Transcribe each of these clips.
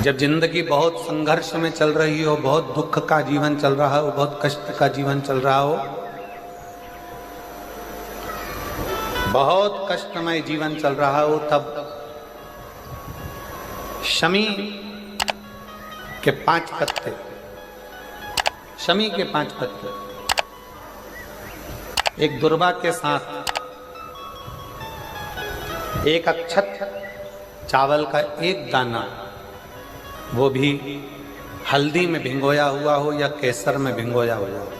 जब जिंदगी बहुत संघर्ष में चल रही हो, बहुत दुख का जीवन चल रहा हो, बहुत कष्ट का जीवन चल रहा हो, बहुत कष्टमय जीवन चल रहा हो, तब शमी के 5 पत्ते, शमी के 5 पत्ते एक दुर्वा के साथ एक अक्षत चावल का एक दाना, वो भी हल्दी में भिंगोया हुआ हो या केसर में भिंगोया हुआ हो,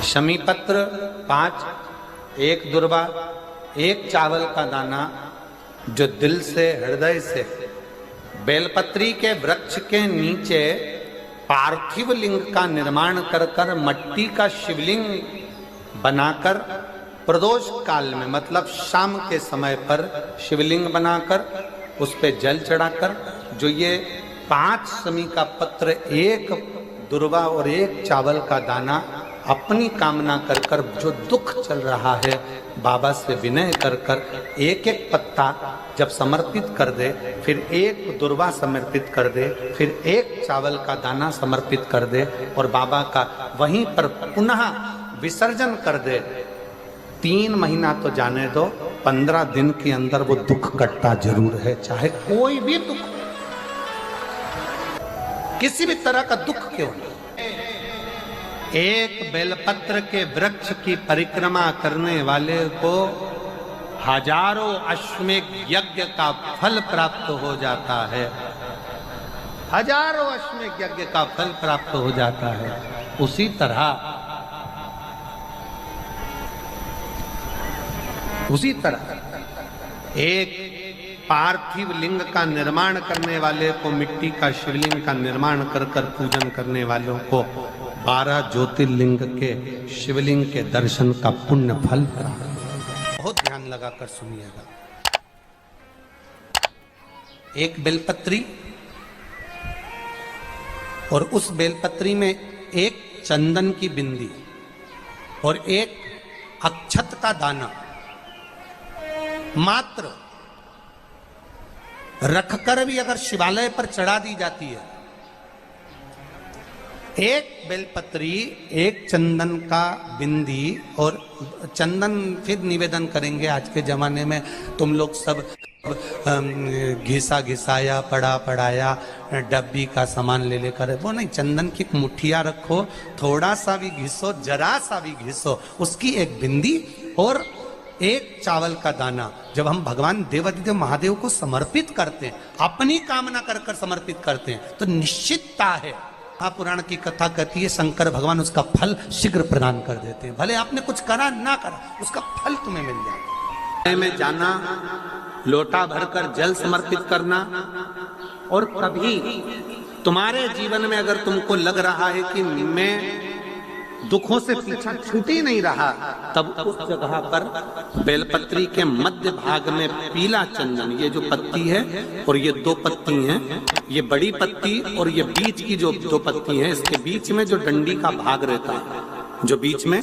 शमी पत्र 5, एक दुर्वा, एक चावल का दाना, जो दिल से हृदय से बेलपत्री के वृक्ष के नीचे पार्थिव लिंग का निर्माण कर कर मट्टी का शिवलिंग बनाकर प्रदोष काल में, मतलब शाम के समय पर शिवलिंग बनाकर उस पे जल चढ़ाकर, जो ये 5 शमी का पत्र, एक दुर्वा और एक चावल का दाना, अपनी कामना कर कर, जो दुख चल रहा है बाबा से विनय कर कर एक एक पत्ता जब समर्पित कर दे, फिर एक दुर्वा समर्पित कर दे, फिर एक चावल का दाना समर्पित कर दे और बाबा का वहीं पर पुनः विसर्जन कर दे, 3 महीना तो जाने दो, 15 दिन के अंदर वो दुख कटता जरूर है, चाहे कोई भी दुख, किसी भी तरह का दुख क्यों नहीं। एक बेलपत्र के वृक्ष की परिक्रमा करने वाले को हजारों अश्वमेध यज्ञ का फल प्राप्त हो जाता है, हजारों अश्वमेध यज्ञ का फल प्राप्त हो जाता है। उसी तरह एक पार्थिव लिंग का निर्माण करने वाले को, मिट्टी का शिवलिंग का निर्माण कर कर पूजन करने वालों को 12 ज्योतिर्लिंग के शिवलिंग के दर्शन का पुण्य फल प्राप्त। बहुत ध्यान लगाकर सुनिएगा। एक बेलपत्री और उस बेलपत्री में एक चंदन की बिंदी और एक अक्षत का दाना मात्र रखकर भी अगर शिवालय पर चढ़ा दी जाती है, एक बेलपत्री, एक चंदन का बिंदी, और चंदन फिर निवेदन करेंगे आज के जमाने में तुम लोग सब घिसा घिसाया, पड़ा पड़ाया, डब्बी का सामान ले लेकर, वो नहीं, चंदन की एक मुठिया रखो, थोड़ा सा भी घिसो, जरा सा भी घिसो, उसकी एक बिंदी और एक चावल का दाना, जब हम भगवान देवाधिदेव महादेव को समर्पित करते हैं, अपनी कामना कर कर समर्पित करते हैं, तो निश्चितता है, पुराण की कथा कहती है, शंकर भगवान उसका फल शीघ्र प्रदान कर देते हैं। भले आपने कुछ करा ना करा, उसका फल तुम्हें मिल जाए। में जाना, लोटा भरकर जल समर्पित करना, और कभी तुम्हारे जीवन में अगर तुमको लग रहा है कि मैं दुखों से पीछा छूट ही नहीं रहा, तब उस जगह पर बेलपत्री के मध्य भाग में पीला चंदन, ये जो पत्ती है और ये 2 पत्ती हैं, ये बड़ी पत्ती और ये बीच की जो 2 पत्ती हैं, इसके बीच में जो डंडी का भाग रहता है, जो बीच में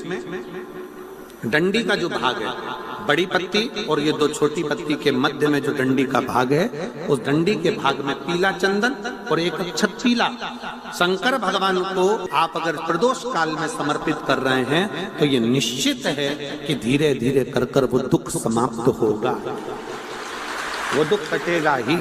डंडी का जो भाग है, बड़ी पत्ती और ये 2 छोटी पत्ती के मध्य में जो डंडी का भाग है, उस डंडी के भाग में पीला चंदन और एक अक्षत पीला, शंकर भगवान को आप अगर प्रदोष काल में समर्पित कर रहे हैं, तो ये निश्चित है कि धीरे धीरे कर कर वो दुख समाप्त होगा, वो दुख कटेगा ही।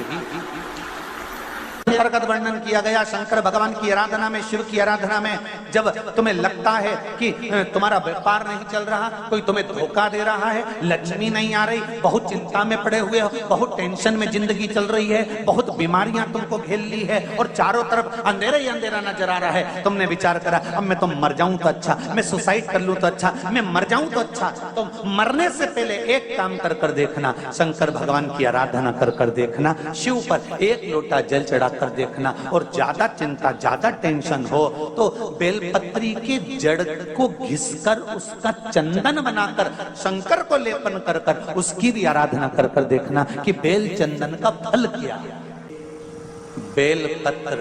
अंतर्गत वर्णन किया गया शंकर भगवान की आराधना में, शिव की आराधना में, जब तुम्हें लगता है कि तुम्हारा व्यापार नहीं चल रहा, कोई तुम्हें धोखा दे रहा है, लक्ष्मी नहीं आ रही, बहुत चिंता में पड़े हुए हो, बहुत टेंशन में जिंदगी चल रही है, बहुत बीमारियां तुमको घेर ली है और चारों तरफ अंधेरा ही अंधेरा नजर आ रहा है, तुमने विचार करा अब मैं तो मर जाऊं तो अच्छा, मैं सुसाइड कर लूं तो अच्छा, मैं मर जाऊं तो अच्छा, तो मरने से पहले एक काम कर कर देखना, शंकर भगवान की आराधना कर कर देखना, शिव पर एक लोटा जल चढ़ा कर देखना, और ज्यादा चिंता, ज्यादा टेंशन हो तो बेलपत्री के जड़ को घिसकर उसका चंदन बनाकर शंकर को लेपन कर कर उसकी भी आराधना कर कर देखना कि बेल चंदन का फल क्या। बेलपत्र,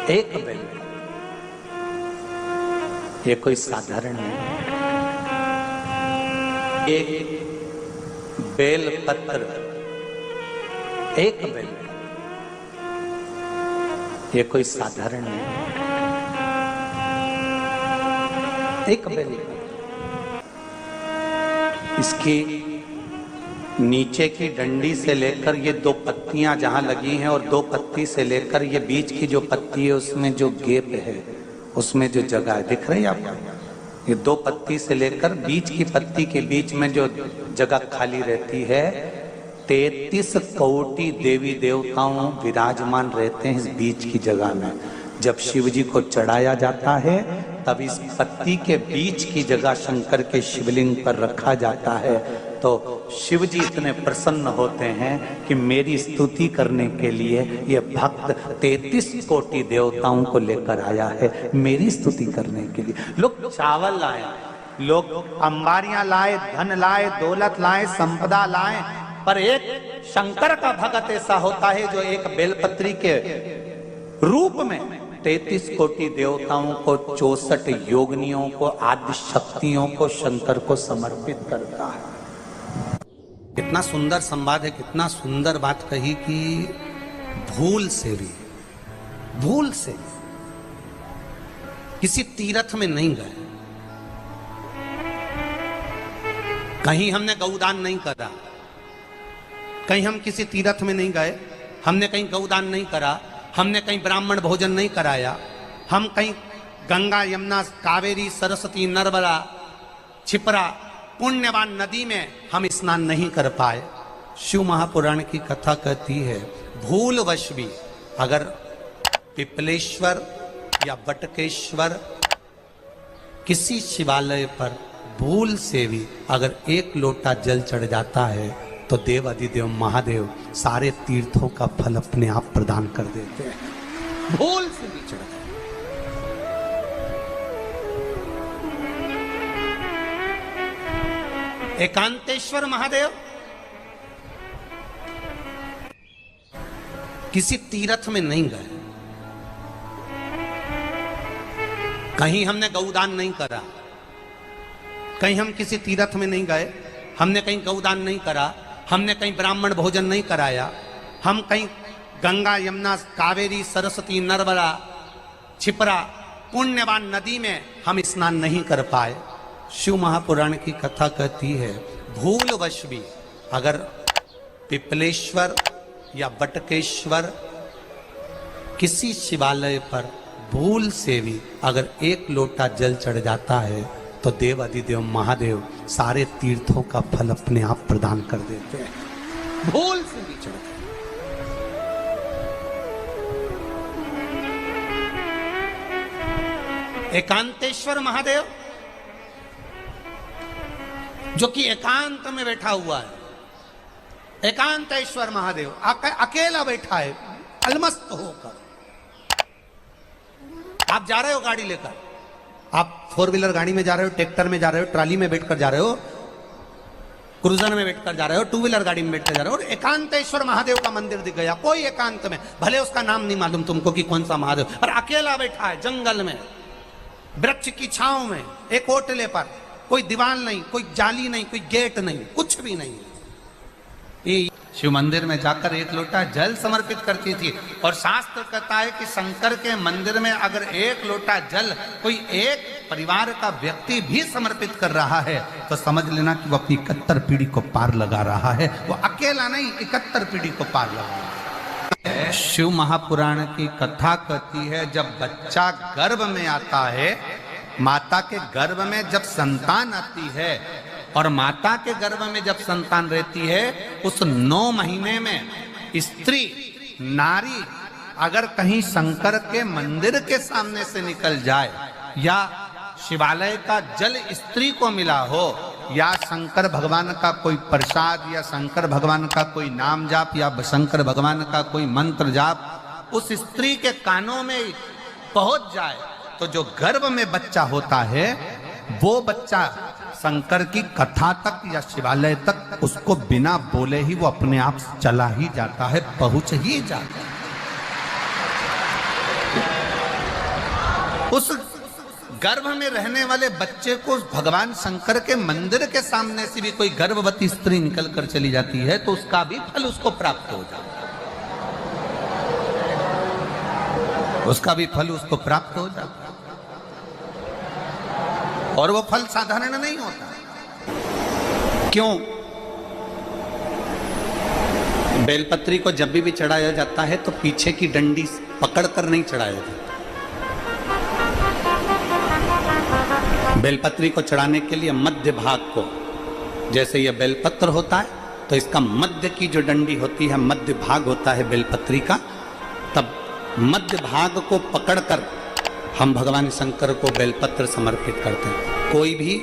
एक बेल, ये कोई साधारण नहीं, एक बेलपत्र एक बेल, ये कोई साधारण नहीं, एक बेल। इसकी नीचे की डंडी से लेकर ये दो पत्तियां जहां लगी हैं और दो पत्ती से लेकर ये बीच की जो पत्ती है उसमें जो गैप है, उसमें जो जगह है, दिख रही है आपको? ये दो पत्ती से लेकर बीच की पत्ती के बीच में जो जगह खाली रहती है, 33 कोटि देवी देवताओं विराजमान रहते हैं इस बीच की जगह में। जब शिव जी को चढ़ाया जाता है तब इस पत्ती के बीच की जगह शंकर के शिवलिंग पर रखा जाता है, तो शिव जी इतने प्रसन्न होते हैं कि मेरी स्तुति करने के लिए ये भक्त 33 कोटि देवताओं को लेकर आया है, मेरी स्तुति करने के लिए। लोग चावल लाए, लोग अंबारियां लाए, धन लाए, दौलत लाए, संपदा लाए, पर एक शंकर का भक्त ऐसा होता है जो एक बेलपत्री के रूप में 33 कोटि देवताओं को, 64 योगिनियों को, आदि शक्तियों को शंकर को समर्पित करता है। कितना सुंदर संवाद है, कितना सुंदर बात कही कि भूल से भी किसी तीर्थ में नहीं गए, कहीं हमने गौदान नहीं करा, कहीं हम किसी तीर्थ में नहीं गए, हमने कहीं गौदान नहीं करा, हमने कहीं ब्राह्मण भोजन नहीं कराया, हम कहीं गंगा यमुना कावेरी सरस्वती नर्मदा छिपरा पुण्यवान नदी में हम स्नान नहीं कर पाए। शिव महापुराण की कथा कहती है भूलवश भी अगर पिपलेश्वर या बटकेश्वर किसी शिवालय पर भूल से भी अगर एक लोटा जल चढ़ जाता है तो देव अधिदेव महादेव सारे तीर्थों का फल अपने आप प्रदान कर देते हैं। भूल से भी चढ़ जाए। एकांतेश्वर महादेव किसी तीर्थ में नहीं गए, कहीं हमने गौदान नहीं करा, कहीं हम किसी तीर्थ में नहीं गए, हमने कहीं गौदान नहीं करा, हमने कहीं ब्राह्मण भोजन नहीं कराया, हम कहीं गंगा यमुना कावेरी सरस्वती नर्मदा छिपरा पुण्यवान नदी में हम स्नान नहीं कर पाए। शिव महापुराण की कथा कहती है भूलवश भी अगर पिपलेश्वर या बटकेश्वर किसी शिवालय पर भूल से भी अगर एक लोटा जल चढ़ जाता है तो देव अधिदेव महादेव सारे तीर्थों का फल अपने आप प्रदान कर देते हैं। भूल से भी चढ़ जाए। एकांतेश्वर महादेव जो कि एकांत में बैठा हुआ है, एकांतेश्वर महादेव अकेला बैठा है अलमस्त होकर। आप जा रहे हो गाड़ी लेकर, आप 4 व्हीलर गाड़ी में जा रहे हो, ट्रैक्टर में जा रहे हो, ट्राली में बैठकर जा रहे हो, क्रूजर में बैठकर जा रहे हो, 2 व्हीलर गाड़ी में बैठकर जा रहे हो और एकांतेश्वर महादेव का मंदिर दिख गया, कोई एकांत में, भले उसका नाम नहीं मालूम तुमको कि कौन सा महादेव, पर अकेला बैठा है जंगल में, वृक्ष की छांव में, एक ओटले पर, कोई दीवार नहीं, कोई जाली नहीं, कोई गेट नहीं, कुछ भी नहीं। ये शिव मंदिर में जाकर एक लोटा जल समर्पित करती थी और शास्त्र कहता है कि शंकर के मंदिर में अगर एक लोटा जल कोई एक परिवार का व्यक्ति भी समर्पित कर रहा है तो समझ लेना कि वो अपनी 71 पीढ़ी को पार लगा रहा है। वो अकेला नहीं, 71 पीढ़ी को पार लगा रहा है। शिव महापुराण की कथा कहती है जब बच्चा गर्भ में आता है, माता के गर्भ में जब संतान आती है और माता के गर्भ में जब संतान रहती है, उस 9 महीने में स्त्री नारी अगर कहीं शंकर के मंदिर के सामने से निकल जाए या शिवालय का जल स्त्री को मिला हो या शंकर भगवान का कोई प्रसाद या शंकर भगवान का कोई नाम जाप या शंकर भगवान का कोई मंत्र जाप उस स्त्री के कानों में पहुंच जाए तो जो गर्भ में बच्चा होता है वो बच्चा शंकर की कथा तक या शिवालय तक उसको बिना बोले ही वो अपने आप चला ही जाता है, पहुंच ही जाता है। उस गर्भ में रहने वाले बच्चे को भगवान शंकर के मंदिर के सामने से भी कोई गर्भवती स्त्री निकल कर चली जाती है तो उसका भी फल उसको प्राप्त हो जाता है। उसका भी फल उसको प्राप्त हो जाता है। और वो फल साधारण नहीं होता। क्यों? बेलपत्री को जब भी चढ़ाया जाता है तो पीछे की डंडी पकड़कर नहीं चढ़ाया जाता। बेलपत्री को चढ़ाने के लिए मध्य भाग को, जैसे यह बेलपत्र होता है तो इसका मध्य की जो डंडी होती है, मध्य भाग होता है बेलपत्री का, तब मध्य भाग को पकड़कर हम भगवान शंकर को बेलपत्र समर्पित करते हैं। कोई भी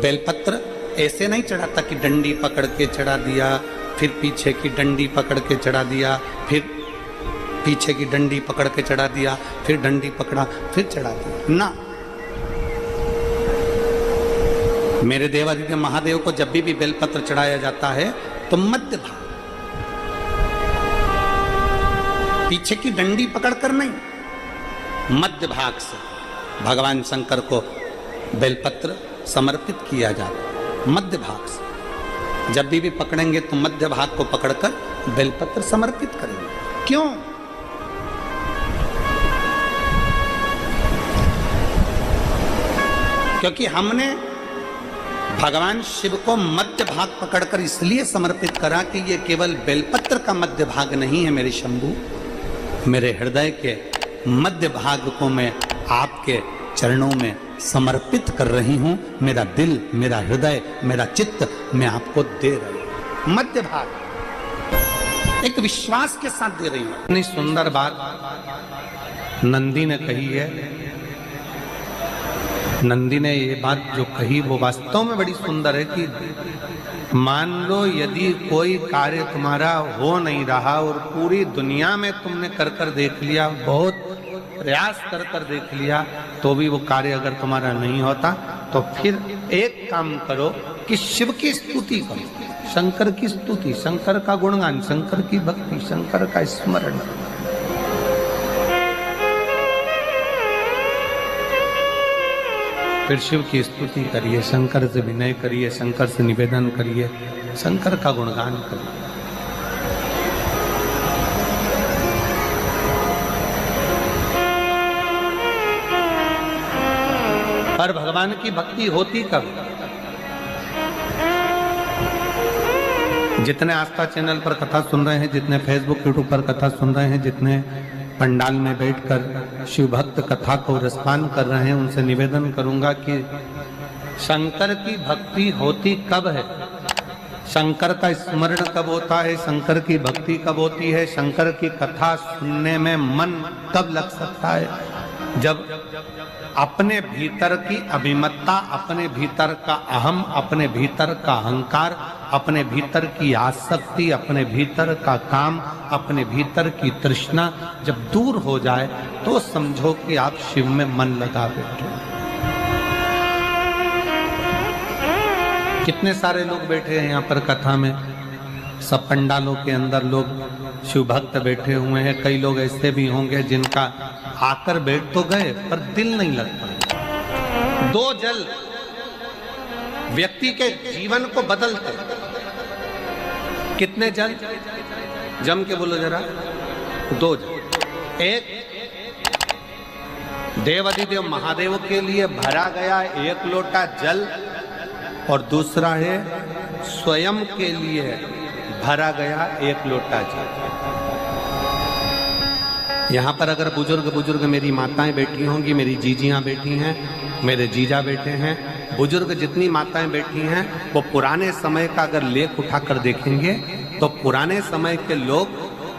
बेलपत्र ऐसे नहीं चढ़ाता कि डंडी पकड़ के चढ़ा दिया, फिर पीछे की डंडी पकड़ के चढ़ा दिया, फिर पीछे की डंडी पकड़ के चढ़ा दिया, फिर डंडी पकड़ा, फिर चढ़ा दिया ना। मेरे देवादिदेव महादेव को जब भी बेलपत्र चढ़ाया जाता है तो मध्य भाग, पीछे की डंडी पकड़कर नहीं, मध्य भाग से भगवान शंकर को बेलपत्र समर्पित किया जाता है। मध्य भाग से जब भी पकड़ेंगे तो मध्य भाग को पकड़कर बेलपत्र समर्पित करेंगे। क्यों? क्योंकि हमने भगवान शिव को मध्य भाग पकड़कर इसलिए समर्पित करा कि ये केवल बेलपत्र का मध्य भाग नहीं है मेरे शंभू, मेरे हृदय के मध्य भाग को मैं आपके चरणों में समर्पित कर रही हूं। मेरा दिल, मेरा हृदय, मेरा चित्त मैं आपको दे रही हूं। मध्य भाग एक विश्वास के साथ दे रही हूं। इतनी सुंदर बात नंदी ने कही है। नंदी ने ये बात जो कही वो वास्तव में बड़ी सुंदर है कि मान लो यदि कोई कार्य तुम्हारा हो नहीं रहा और पूरी दुनिया में तुमने कर देख लिया, बहुत प्रयास कर देख लिया, तो भी वो कार्य अगर तुम्हारा नहीं होता, तो फिर एक काम करो कि शिव की स्तुति करो, शंकर की स्तुति, शंकर का गुणगान, शंकर की भक्ति, शंकर का स्मरण। फिर शिव की स्तुति करिए, शंकर से विनय करिए, शंकर से निवेदन करिए, शंकर का गुणगान करिए। पर भगवान की भक्ति होती कब? जितने आस्था चैनल पर कथा सुन रहे हैं, जितने फेसबुक यूट्यूब पर कथा सुन रहे हैं, जितने पंडाल में बैठकर शिव भक्त कथा को रसपान कर रहे हैं, उनसे निवेदन करूंगा कि शंकर की भक्ति होती कब है, शंकर का स्मरण कब होता है, शंकर की भक्ति कब होती है, शंकर की कथा सुनने में मन कब लग सकता है? जब अपने भीतर की अभिमत्ता, अपने भीतर का अहम, अपने भीतर का अहंकार, अपने भीतर की आसक्ति, अपने भीतर का काम, अपने भीतर की तृष्णा जब दूर हो जाए तो समझो कि आप शिव में मन लगा बैठे। कितने सारे लोग बैठे हैं यहाँ पर कथा में, सब पंडालों के अंदर लोग शिव भक्त बैठे हुए हैं। कई लोग ऐसे भी होंगे जिनका आकर बैठ तो गए पर दिल नहीं लगता। दो जल व्यक्ति के जीवन को बदलते। कितने जल? जम के बोलो जरा। दो जल। एक देवादिदेव महादेव के लिए भरा गया एक लोटा जल, और दूसरा है स्वयं के लिए भरा गया एक लोटा जल। यहाँ पर अगर बुजुर्ग मेरी माताएं बैठी होंगी, मेरी जीजियां बैठी हैं, मेरे जीजा बैठे हैं, बुजुर्ग जितनी माताएं बैठी हैं, वो पुराने समय का अगर लेख उठाकर देखेंगे तो पुराने समय के लोग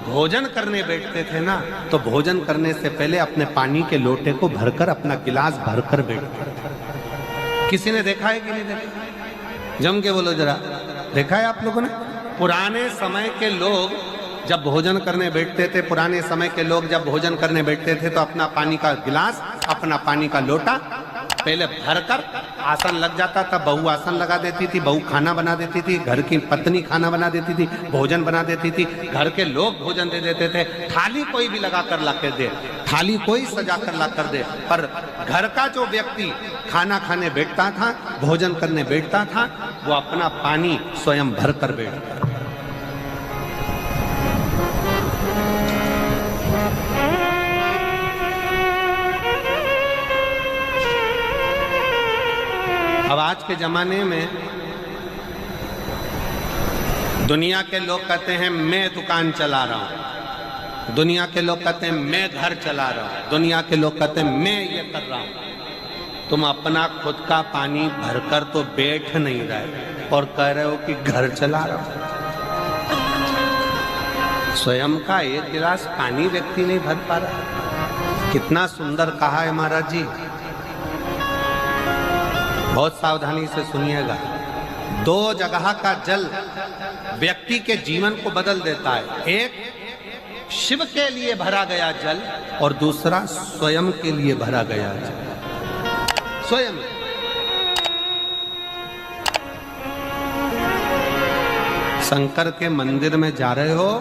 भोजन करने बैठते थे ना, तो भोजन करने से पहले अपने पानी के लोटे को भरकर, अपना गिलास भरकर बैठते थे। किसी ने देखा है कि नहीं देखा? जम के बोलो जरा, देखा है आप लोगों ने? पुराने समय के लोग जब भोजन करने बैठते थे, पुराने समय के लोग जब भोजन करने बैठते थे तो अपना पानी का गिलास, अपना पानी का लोटा पहले भरकर आसन लग जाता था। बहू आसन लगा देती थी, बहू खाना बना देती थी, घर की पत्नी खाना बना देती थी, भोजन बना देती थी, घर के लोग भोजन दे देते थे। थाली कोई भी लगा कर ला कर दे, थाली कोई सजा कर ला कर दे, पर घर का जो व्यक्ति खाना खाने बैठता था, भोजन करने बैठता था, वो अपना पानी स्वयं भर कर बैठता। के जमाने में दुनिया के लोग कहते हैं मैं दुकान चला रहा हूं, दुनिया के लोग कहते हैं मैं घर चला रहा हूं, दुनिया के लोग कहते हैं मैं ये कर रहा हूं। तुम अपना खुद का पानी भरकर तो बैठ नहीं रहे और कह रहे हो कि घर चला रहा हूं। स्वयं का एक गिलास पानी व्यक्ति नहीं भर पा रहा। कितना सुंदर कहा है महाराज जी। बहुत सावधानी से सुनिएगा। दो जगह का जल व्यक्ति के जीवन को बदल देता है। एक शिव के लिए भरा गया जल और दूसरा स्वयं के लिए भरा गया जल। स्वयं शंकर के मंदिर में जा रहे हो,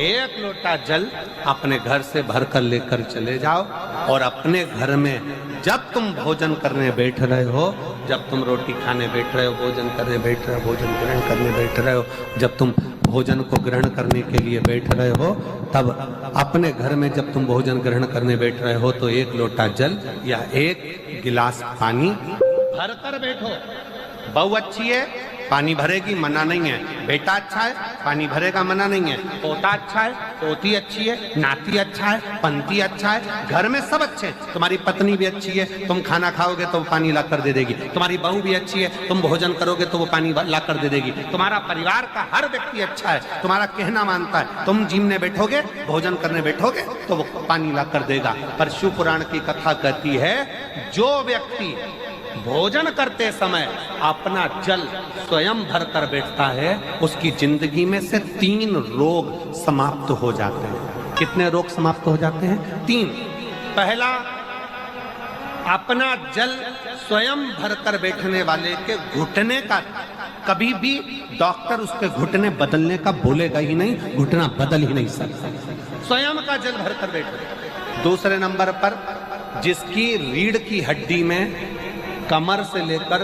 एक लोटा जल अपने घर से भरकर लेकर चले जाओ और अपने घर में जब तुम भोजन करने बैठ रहे हो, जब तुम रोटी खाने बैठ रहे हो, भोजन करने बैठ रहे हो, भोजन ग्रहण करने बैठ रहे हो, जब तुम भोजन को ग्रहण करने के लिए बैठ रहे हो, तब अपने घर में जब तुम भोजन ग्रहण करने बैठ रहे हो तो एक लोटा जल या एक गिलास पानी भरकर बैठो। बहू अच्छी है, पानी भरेगी, मना नहीं है। बेटा अच्छा है, पानी भरेगा, मना नहीं है। पोता अच्छा है, पोती अच्छी है, नाती अच्छा है, पंती अच्छा है, घर में सब अच्छे हैं। तुम्हारी पत्नी भी अच्छी है, तुम खाना खाओगे तो वो पानी ला कर दे देगी। तुम्हारी बहू भी अच्छी है, तुम भोजन करोगे तो वो पानी ला कर दे देगी। तुम्हारा परिवार का हर व्यक्ति अच्छा है, तुम्हारा कहना मानता है। तुम जिमने बैठोगे, भोजन करने बैठोगे तो वो पानी ला कर देगा। पर शिव पुराण की कथा कहती है, जो व्यक्ति भोजन करते समय अपना जल स्वयं भर कर बैठता है, उसकी जिंदगी में से 3 रोग समाप्त हो जाते हैं। कितने रोग समाप्त हो जाते हैं? 3। पहला, अपना जल स्वयं भर कर बैठने वाले के घुटने का कभी भी डॉक्टर उसके घुटने बदलने का बोलेगा ही नहीं, घुटना बदल ही नहीं सकता। स्वयं का जल भर कर बैठे। दूसरे नंबर पर, जिसकी रीढ़ की हड्डी में कमर से लेकर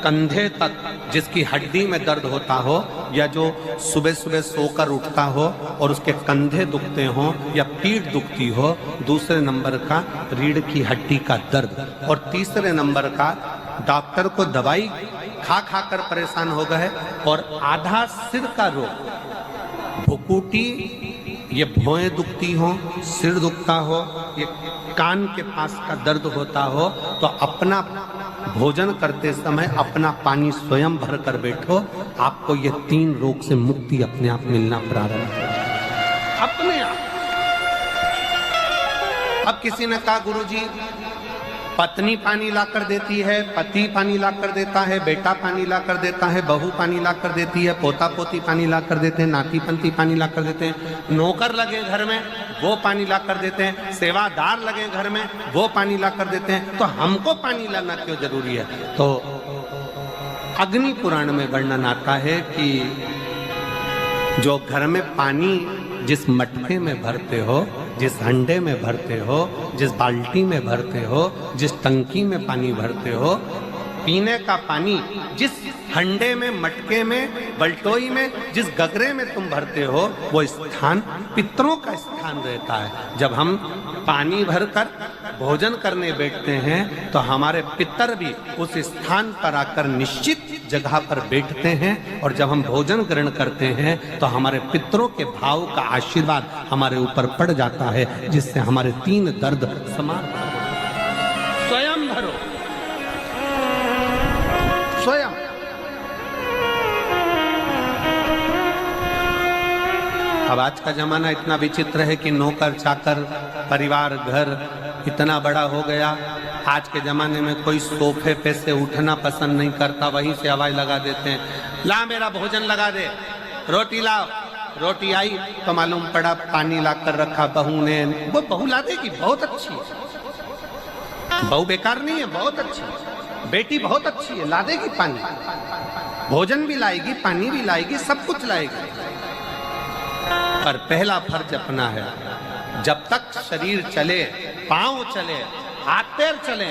कंधे तक जिसकी हड्डी में दर्द होता हो, या जो सुबह सुबह सोकर उठता हो और उसके कंधे दुखते हो या पीठ दुखती हो। दूसरे नंबर का रीढ़ की हड्डी का दर्द। और तीसरे नंबर का, डॉक्टर को दवाई खा खा कर परेशान हो गए और आधा सिर का रोग, भुकुटी, ये भौएं दुखती हो, सिर दुखता हो, ये कान के पास का दर्द होता हो, तो अपना भोजन करते समय अपना पानी स्वयं भर कर बैठो। आपको ये 3 रोग से मुक्ति अपने आप मिलना प्रारंभ होगा, अपने आप। अब किसी ने कहा, गुरुजी पत्नी पानी ला कर देती है, पति पानी ला कर देता है, बेटा पानी ला कर देता है, बहू पानी ला कर देती है, पोता पोती पानी ला कर देते हैं, नाती पंती पानी ला कर देते हैं, नौकर लगे घर में वो पानी ला कर देते हैं, सेवादार लगे घर में वो पानी ला कर देते हैं, तो हमको पानी लाना क्यों जरूरी है? तो अग्नि पुराण में वर्णन आता है कि जो घर में पानी जिस मटके में भरते हो, जिस हंडे में भरते हो, जिस बाल्टी में भरते हो, जिस टंकी में पानी भरते हो, पीने का पानी जिस हंडे में, मटके में, बल्टोई में, जिस गगरे में तुम भरते हो, वो स्थान पितरों का स्थान रहता है। जब हम पानी भरकर भोजन करने बैठते हैं तो हमारे पितर भी उस स्थान पर आकर निश्चित जगह पर बैठते हैं, और जब हम भोजन ग्रहण करते हैं तो हमारे पितरों के भाव का आशीर्वाद हमारे ऊपर पड़ जाता है, जिससे हमारे 3 दर्द समाप्त हो जाते। स्वयं भरो, स्वयं। अब आज का जमाना इतना विचित्र है कि नौकर चाकर, परिवार, घर इतना बड़ा हो गया। आज के जमाने में कोई सोफे पे से उठना पसंद नहीं करता, वहीं से आवाज लगा देते हैं, ला मेरा भोजन लगा दे, रोटी लाओ। रोटी आई तो मालूम पड़ा पानी ला कर रखा बहू ने। वो बहू ला देगी, बहुत अच्छी है, बहू बेकार नहीं है, बहुत अच्छी है, बेटी बहुत अच्छी है, ला देगी पानी, भोजन भी लाएगी, पानी भी लाएगी, सब कुछ लाएगी। पर पहला फर्ज अपना है, जब तक शरीर चले, पांव चले, हाथ पैर चले,